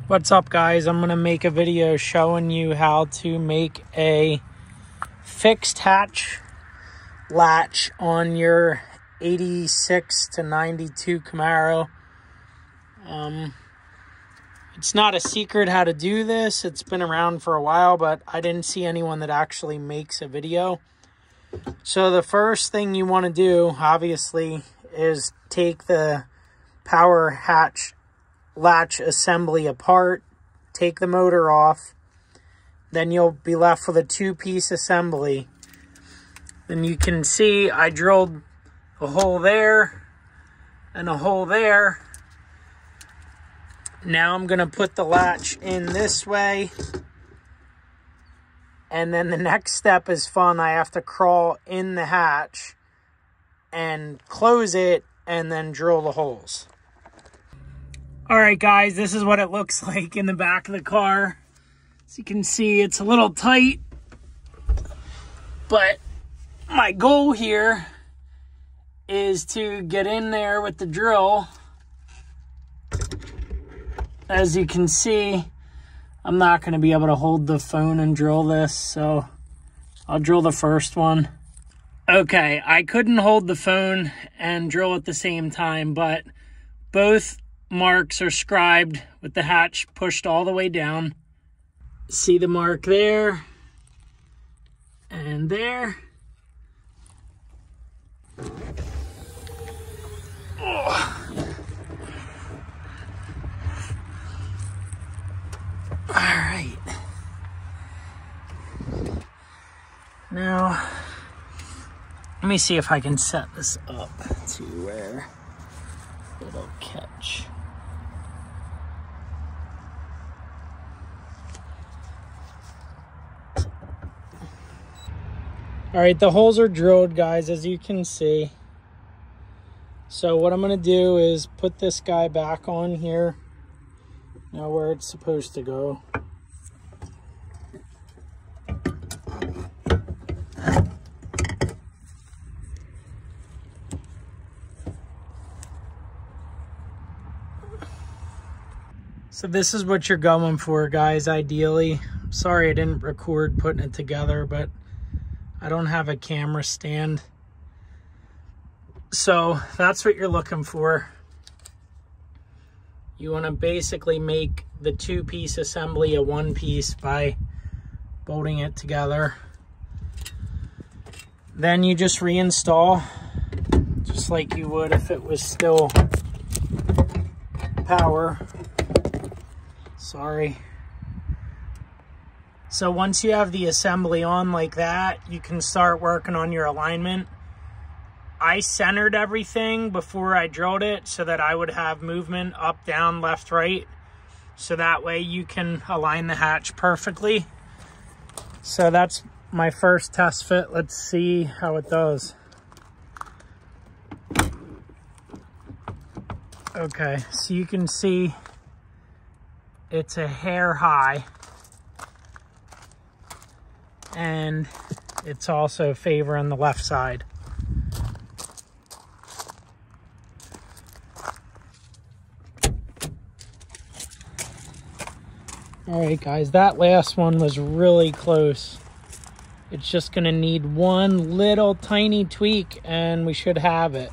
What's up, guys? I'm going to make a video showing you how to make a fixed hatch latch on your 86 to 92 Camaro. It's not a secret how to do this. It's been around for a while, but I didn't see anyone that actually makes a video. So the first thing you want to do, obviously, is take the power hatch latch assembly apart, take the motor off, then you'll be left with a two-piece assembly. And you can see I drilled a hole there and a hole there. Now I'm going to put the latch in this way, and then the next step is fun. I have to crawl in the hatch and close it and then drill the holes. Alright guys, this is what it looks like in the back of the car. As you can see, it's a little tight, but my goal here is to get in there with the drill. As you can see, I'm not going to be able to hold the phone and drill this, so I'll drill the first one. Okay, I couldn't hold the phone and drill at the same time, but both marks are scribed with the hatch pushed all the way down. See the mark there and there. Oh. All right. Now, let me see if I can set this up to where it'll catch. All right, the holes are drilled, guys, as you can see. So what I'm going to do is put this guy back on here. Now where it's supposed to go. So this is what you're going for, guys, ideally. Sorry I didn't record putting it together, but I don't have a camera stand. So that's what you're looking for. You want to basically make the two-piece assembly a one-piece by bolting it together. Then you just reinstall, just like you would if it was still power. Sorry. So once you have the assembly on like that, you can start working on your alignment. I centered everything before I drilled it so that I would have movement up, down, left, right. So that way you can align the hatch perfectly. So that's my first test fit. Let's see how it does. Okay, so you can see it's a hair high. And it's also favoring the left side. All right, guys, that last one was really close. It's just gonna need one little tiny tweak and we should have it.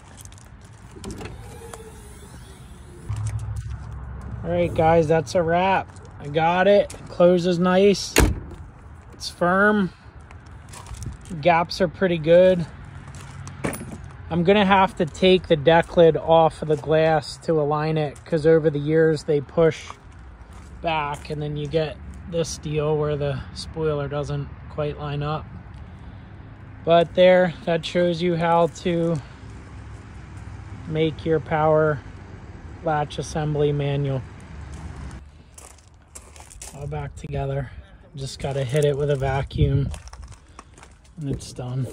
All right, guys, that's a wrap. I got it. It closes nice. It's firm. Gaps are pretty good. I'm gonna have to take the deck lid off of the glass to align it because over the years they push back and then you get this deal where the spoiler doesn't quite line up. But there, that shows you how to make your power latch assembly manual. All back together. Just gotta hit it with a vacuum and it's done.